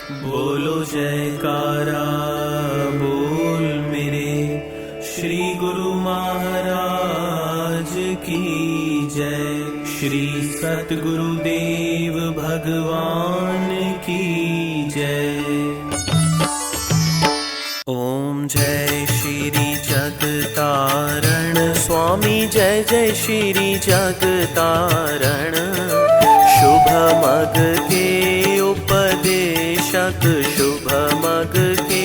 बोलो जयकारा बोल मेरे श्री गुरु महाराज की जय। श्री सतगुरुदेव भगवान की जय। ओम जय श्री जगतारण स्वामी जय जय श्री जगतारण। शुभ मग के उपदेशक शुभ मग के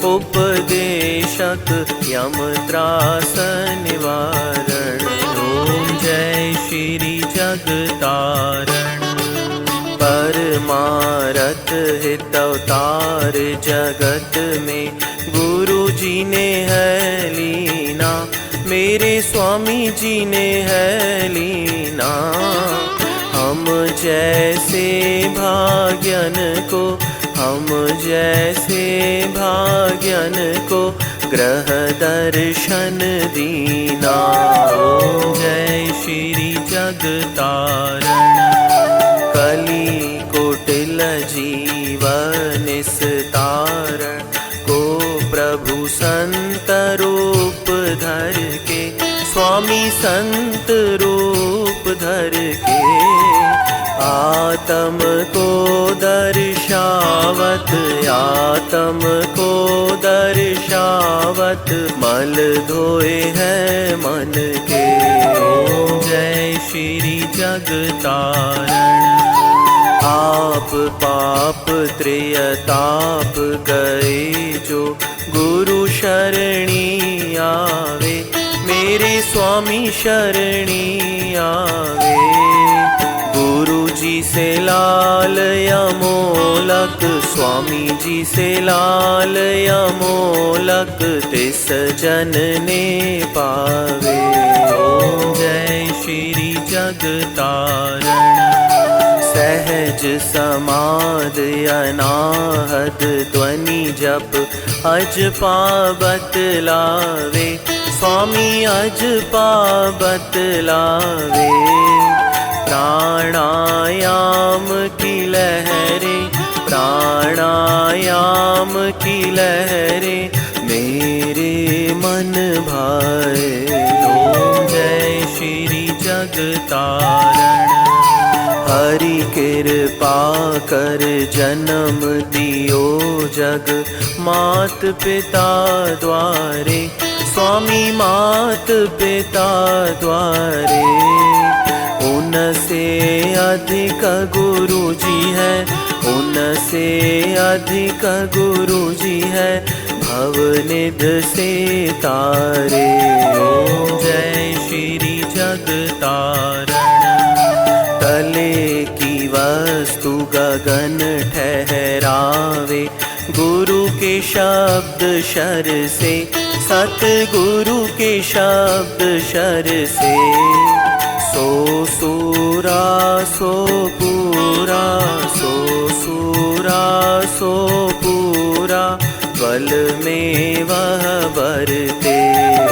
उपदेशक यम त्रास निवारण। ओम जय श्री जगतारण। परमारथ हितवतार जगत में गुरु जी ने है लीना, मेरे स्वामी जी ने है लीना। हम जैसे भाग्यन को हम जैसे भाग्यन को ग्रह दर्शन दीना। ओम जय श्री जगतारण। कली कुटिल जीवन निस्तारण को प्रभु संत रूप धर के स्वामी संत रूप धर के आत्म को दर्शावत आत्म को दर्शावत मल धोए है मन के। ओम जय श्री जगतारण। आप पाप त्रयताप गए जो गुरु शरणी आवे, मेरे स्वामी शरणी आवे। गुरु जी से लाल अमोलक स्वामी जी से लाल अमोलक तिस जन ने पावे। ओम जय श्री जगतारण। सहज समाध अनाहत ध्वनि जप अज पावत लावे, स्वामी अज पावत लावे। प्राणायाम की लहरें प्राणायाम की लहरें मेरे मन भाए। ओम जय श्री जगतारण। हरि कृपा कर जन्म दियो जग मात पिता द्वारे, स्वामी मात पिता द्वारे। उनसे अधिक गुरु जी है उनसे अधिक गुरु जी है भवनिध से तारे। ओम जय श्री जगतारण। तले की वस्तु गगन ठहरावे, गुरु के शब्द शर से सतगुरु के शब्द शर से। सो सूरा सो पूरा सो सूरा सो पूरा बल में वह बरते।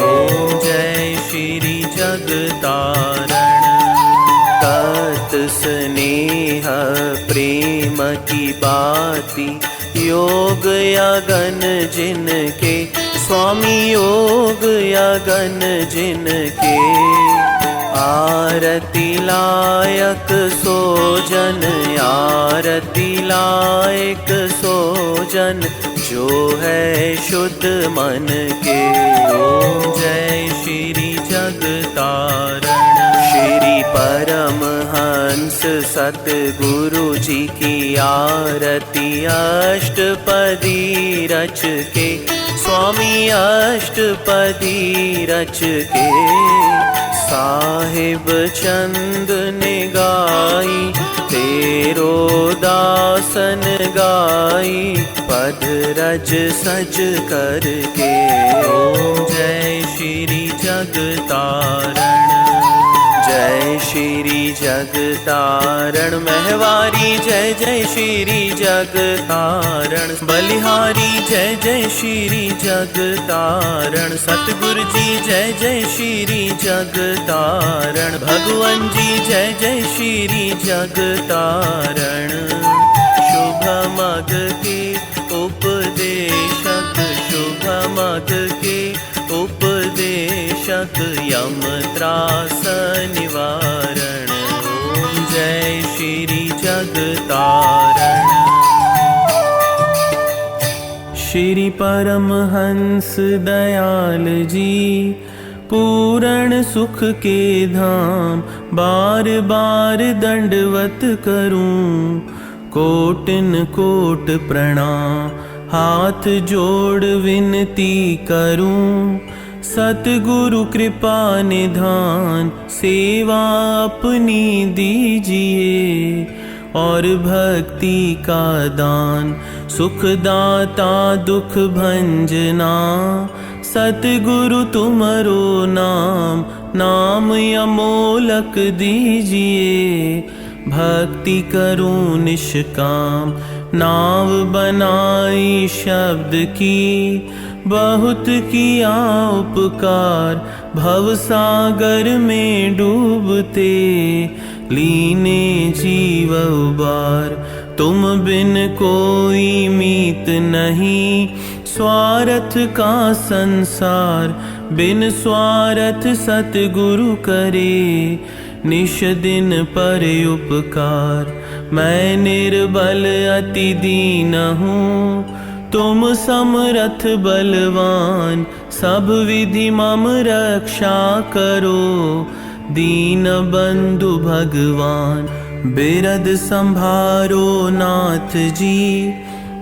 ओम जय श्री जगतारण। तत् स्नेह प्रेम की बाती योग यगन जिनके, स्वामी योग यगन जिनके। आरती लायक सोजन आरती लायक सोजन जो है शुद्ध मन के। ओम जय श्री जगतारण। श्री परमहंस सतगुरु जी की आरती अष्टपदी रच के, स्वामी अष्टपदी रच के। साहिब चंद ने गाई तेरो दासन गाई, पद रज सज करके। ओम जय श्री जगतारण। जय श्री जगतारण। महवारी जय जय श्री जगतारण। बलिहारी जय जय श्री जगतारण। सतगुरु जी जय जय श्री जगतारण। भगवान जी जय जय श्री जगतारण। शुभ मग के यम त्रास निवारण। ओम जय श्री जगतारण। श्री परमहंस दयाल जी पूर्ण सुख के धाम, बार बार दंडवत करूं कोटिन कोट प्रणाम। हाथ जोड़ विनती करूं सतगुरु कृपा निधान, सेवा अपनी दीजिए और भक्ति का दान। सुखदाता दुख भंजना सतगुरु तुमरो नाम, नाम अमोलक दीजिए भक्ति करूं निष्काम। नाव बनाई शब्द की बहुत किया उपकार, भवसागर में डूबते लीने जीव उबार। तुम बिन कोई मीत नहीं स्वार्थ का संसार, बिन स्वार्थ सतगुरु करे निश दिन पर उपकार। मैं निर्बल अति दीन हूँ तुम समरथ बलवान, सब विधि मम रक्षा करो दीन बंधु भगवान। बिरद संभारो नाथ जी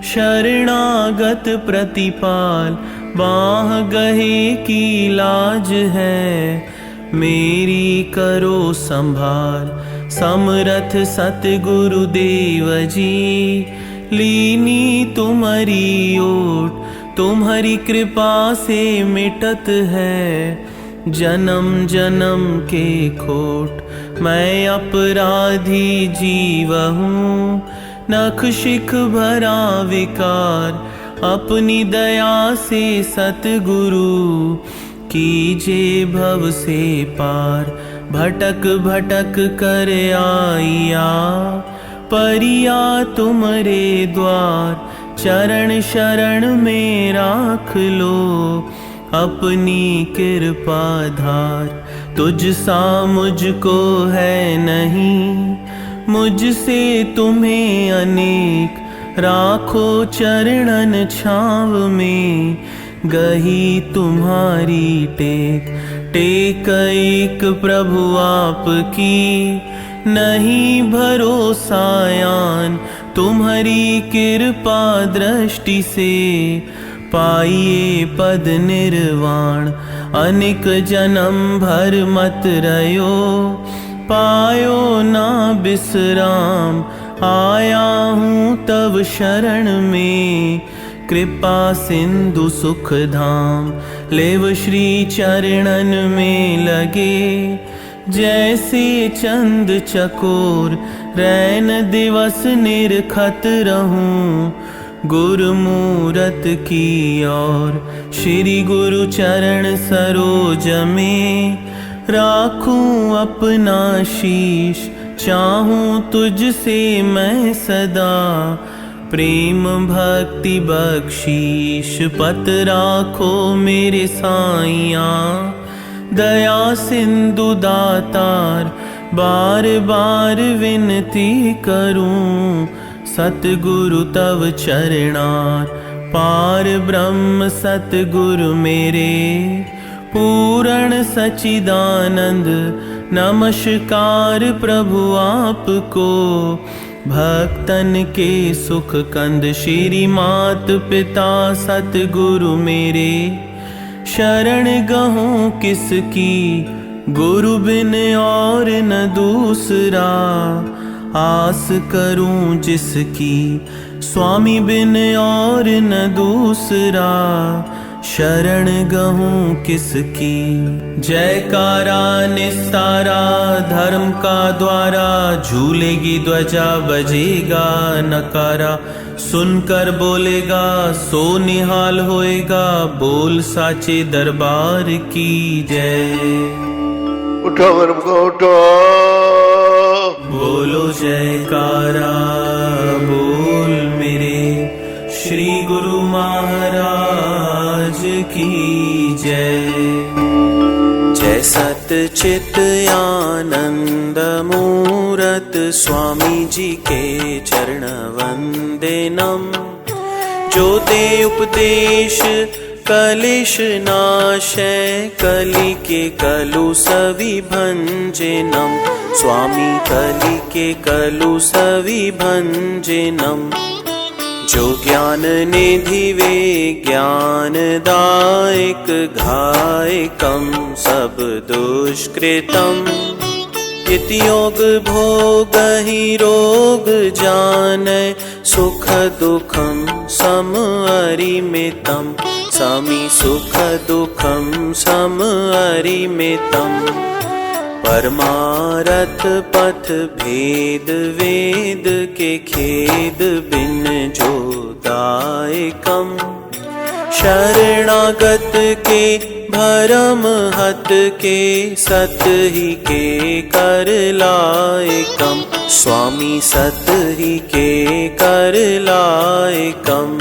शरणागत प्रतिपाल, बाह गहे की लाज है मेरी करो संभाल। समरथ सतगुरु देव जी लीनी तुम्हारी ओट, तुम्हारी कृपा से मिटत है जन्म जन्म के खोट। मैं अपराधी जीव हूँ नख शिख भरा विकार, अपनी दया से सतगुरु कीजे भव से पार। भटक भटक कर आइया परिया तुम्हारे द्वार, चरण शरण में राख लो अपनी कृपा धार। तुझ सा मुझको है नहीं मुझसे तुम्हें अनेक, राखो चरणन छाव में गही तुम्हारी टेक। टेक एक प्रभु आपकी नहीं भरोसायान, तुम्हारी कृपा दृष्टि से पाइए पद निर्वाण। अनेक जन्म भर मत रयो पायो ना विश्राम, आया हूँ तब शरण में कृपा सिंधु सुख धाम। लेव श्री चरणन में लगे जैसे चंद चकोर, रैन दिवस निरखत रहूं गुरुमूरत की ओर। श्री गुरु चरण सरोज में राखूं अपना शीश, चाहूं तुझसे मैं सदा प्रेम भक्ति बख्शीश। पत राखो मेरे साइया दया सिंधु दातार, बार बार विनती करूं सतगुरु तव चरणार। पार ब्रह्म सतगुरु मेरे पूर्ण सच्चिदानंद, नमस्कार प्रभु आपको भक्तन के सुख कंद। श्री मात पिता सतगुरु मेरे शरण गहूँ किसकी, गुरु बिन और न दूसरा आस करूं जिसकी। स्वामी बिन और न दूसरा शरण गहूँ किसकी। जयकारा निस्तारा धर्म का द्वारा, झूलेगी ध्वजा बजेगा नकारा। सुनकर बोलेगा सो निहाल होएगा, बोल साचे दरबार की जय। उठो वर्म को उठो, बोलो जयकारा बोल मेरे श्री गुरु महाराज की जय। जैसा चित आनंद मूरत स्वामी जी के चरण वंदनम। जो दे उपदेश कलिश नाशय, कलि के कलु सविभंजनम। स्वामी कलि के कलु सविभंजनम। जो ज्ञान निधि वे ज्ञानदायक, घायकम सब दुष्कृतम। इति योग भोग ही रोग जानय, सुख दुखम सम अरिमितम। स्वामी सुख दुखम सम अरिमितम। परमारथ पथ भेद वेद के खेद बिन जो दायकम। शरणागत के भरम हत के, सत ही के कर लायकम। स्वामी सत ही के कर लायकम।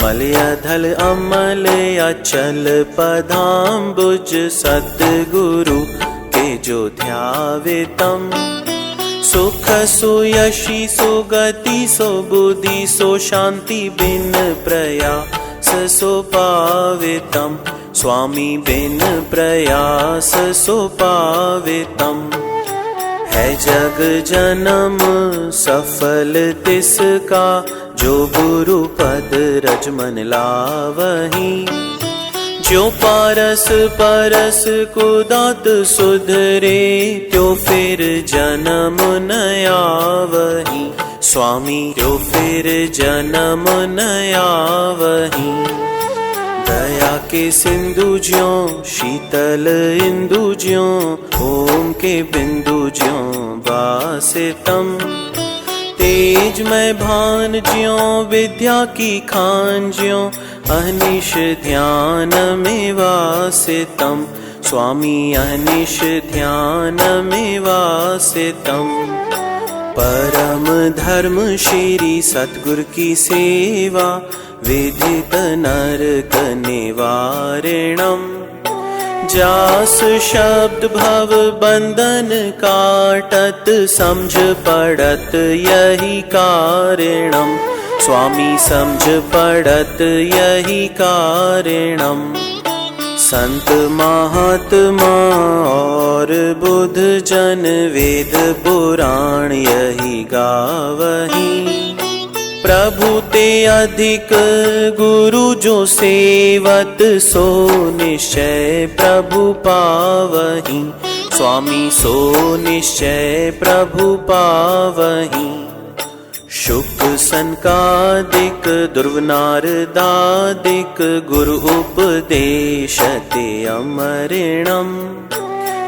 मलयधल अमल अचल पदाम्बुज, सतगुरु के जो ध्यावे तम। सुख सुयशि सुगति सो बुद्धि सो शांति, बिन प्रयास सो पावे तम। स्वामी बिन प्रयास सो पावे तम। है जग जन्म सफल तिसका, जो गुरु पद रजमन लावही। जो पारस परस कुदात सुधरे, त्यो फिर जन्म न आवही। स्वामी त्यो फिर जन्म न आवही। दया के सिंधु ज्यों शीतल इंदु ज्यों, ओम के बिंदु ज्यों बासे तम। तेज में भान ज्यों विद्या की खान ज्यों, अहनिश ध्यान में वासितम। स्वामी अहनिश ध्यान में वासितम। परम धर्म श्री सतगुर की सेवा, विदित नरक निवारणम। जास शब्द भव बंधन काटत, समझ पड़त यही कारणम। स्वामी समझ पड़त यही कारणम। संत महात्मा और बुद्ध जन, वेद पुराण यही गावही। प्रभु ते अधिक गुरु जो सेवत, सो निश्चय प्रभु पावही। स्वामी सो निश्चय प्रभु पावही। शुक सनकादिक दुर्वनारदादिक, गुरु उपदेश ते अमरिणम।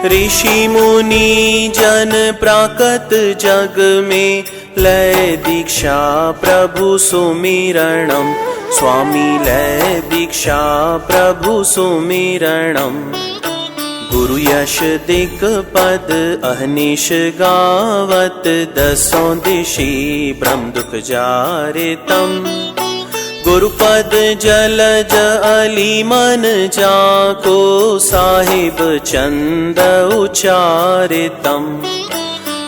ऋषि मुनि जन प्राकत जग में, लय दीक्षा प्रभु सुमिरणम। स्वामी लय दीक्षा प्रभु सुमिरणम। गुरु यश दिक पद अहनिश गावत, दसों दिशि ब्रह्म दुख जारितम। गुरुपद जलज अली मन जाको, साहिब चंद उचारितम।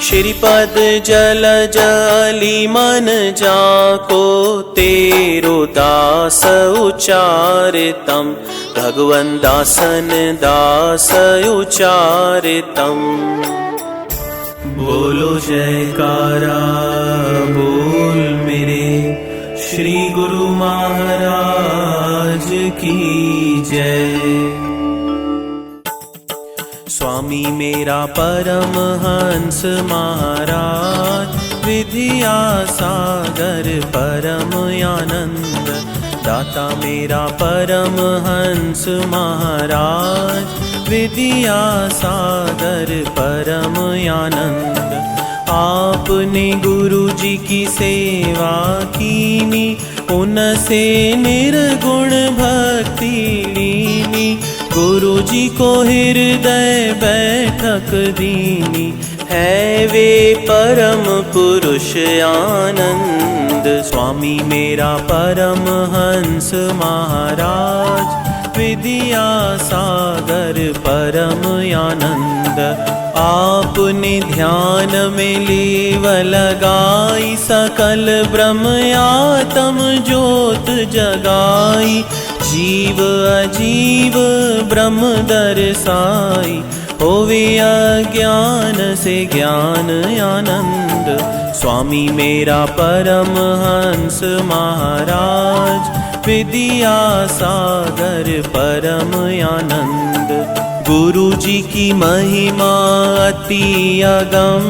श्रीपद जलज अली मन जाको, तेरो दास उचारितम। भगवन दासन दास उचारितम। बोलो जयकारा बोल मेरे श्री गुरु महाराज की जय। स्वामी मेरा परम हंस महाराज, विद्या सागर परम आनंद। दाता मेरा परम हंस महाराज, विद्या सागर परम आनंद। आपने गुरु जी की सेवा कीनी, उनसे निर्गुण भक्ति लीनी। गुरु जी को हृदय बैठक दीनी, है वे परम पुरुष आनंद। स्वामी मेरा परम हंस महाराज, विद्या सागर परम आनंद। आपने ध्यान में लेव लगाई, सकल ब्रह्म आत्म ज्योत जगाई। जीव अजीव ब्रह्म दर्शाई, होवे अज्ञान से ज्ञान आनंद। स्वामी मेरा परमहंस महाराज, विद्या सागर परम आनंद। गुरु जी की महिमा अति अगम,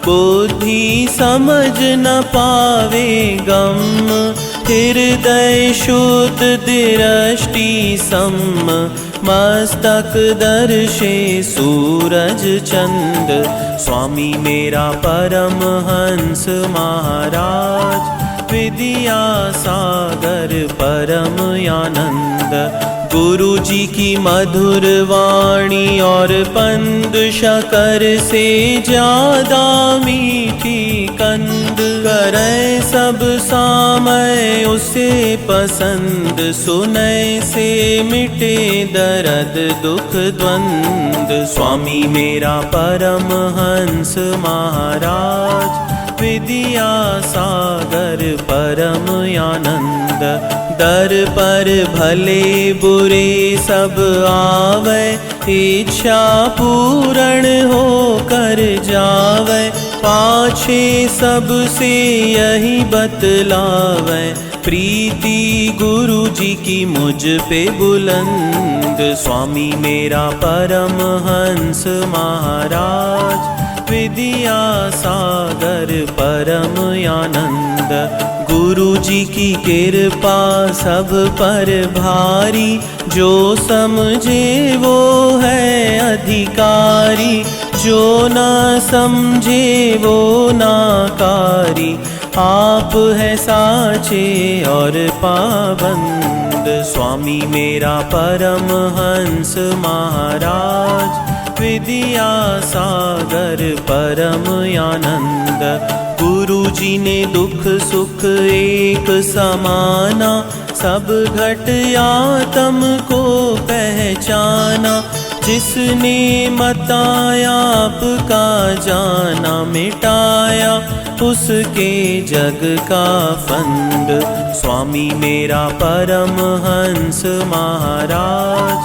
बुद्धि समझ न पावे गम। हृदय शुद्ध दृष्टि सम, मस्तक दर्शे सूरज चंद। स्वामी मेरा परमहंस महाराज, विद्या सागर परम आनंद। गुरु जी की मधुर वाणी और पंद, शकर से ज्यादा मीठी कंद। करे सब सामय उसे पसंद, सुनय से मिटे दर्द दुख द्वंद। स्वामी मेरा परमहंस महाराज, विद्या सागर परम आनंद। दर पर भले बुरे सब आवे, इच्छा पूर्ण हो कर जावे। पाछे सबसे यही बतलावे, प्रीति गुरु जी की मुझ पे बुलंद। स्वामी मेरा परमहंस महाराज, विद्या सागर परम आनंद। गुरु जी की कृपा सब पर भारी, जो समझे वो है अधिकारी। जो न समझे वो नाकारी, आप है साचे और पाबंद। स्वामी मेरा परमहंस महाराज, विद्या सागर परम आनंद। गुरु जी ने दुख सुख एक समाना, सब घट आत्म को पहचाना। जिसने मताया आपका जाना, मिटाया उसके जग का फंद। स्वामी मेरा परमहंस महाराज,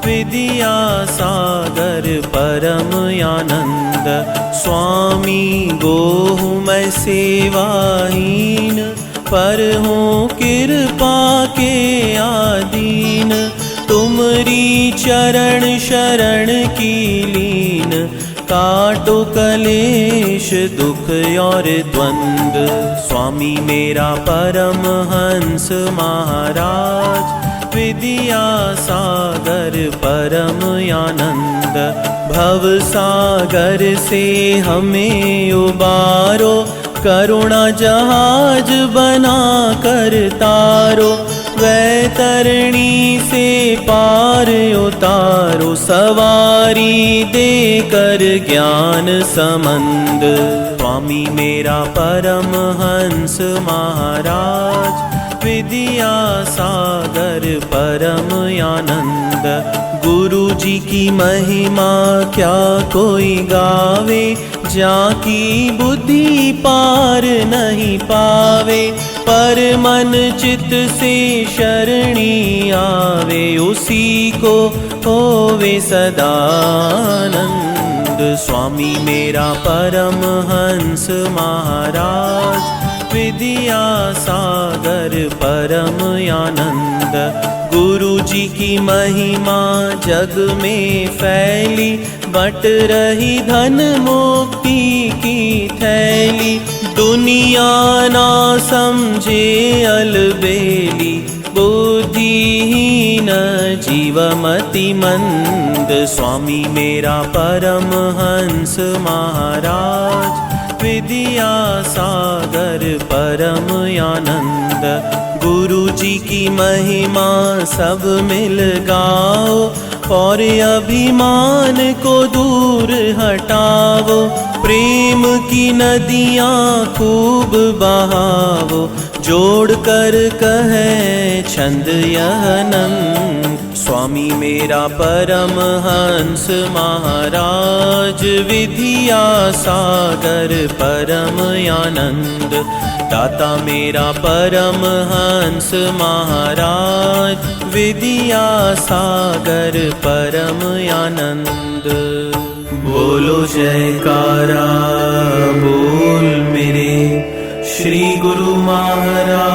विद्या सागर परम आनंद। स्वामी गोहु मैं सेवाहीन, पर हूँ कृपा के आदीन। तुमरी चरण शरण की लीन, काटो कलेश दुख और द्वंद। स्वामी मेरा परमहंस महाराज, विद्या सागर परम आनंद। भव सागर से हमें उबारो, करुणा जहाज बना कर तारो। वैतरणी से पार उतारो, सवारी देकर ज्ञान समंद। स्वामी मेरा परमहंस महाराज, विद्या सागर परम आनंद। गुरु जी की महिमा क्या कोई गावे, जाकी बुद्धि पार नहीं पावे। पर मन चित से शरणी आवे, उसी को होवे सदानंद। स्वामी मेरा परमहंस महाराज, विद्या सागर परम आनंद। गुरु जी की महिमा जग में फैली, बट रही धन मुक्ति की थैली। दुनिया ना समझे अलबेली, बुद्धिहीन जीवमति मंद। स्वामी मेरा परमहंस महाराज, विद्या सागर परम आनंद। गुरु जी की महिमा सब मिल गाओ, और अभिमान को दूर हटाओ। प्रेम की नदियाँ खूब बहावो, जोड़ कर कहे छंद यह नंद। स्वामी मेरा परमहंस महाराज, विधिया सागर परम आनंद। दाता मेरा परमहंस महाराज, विधिया सागर परम आनंद। बोलो जयकारा बोल मेरे श्री गुरु महाराज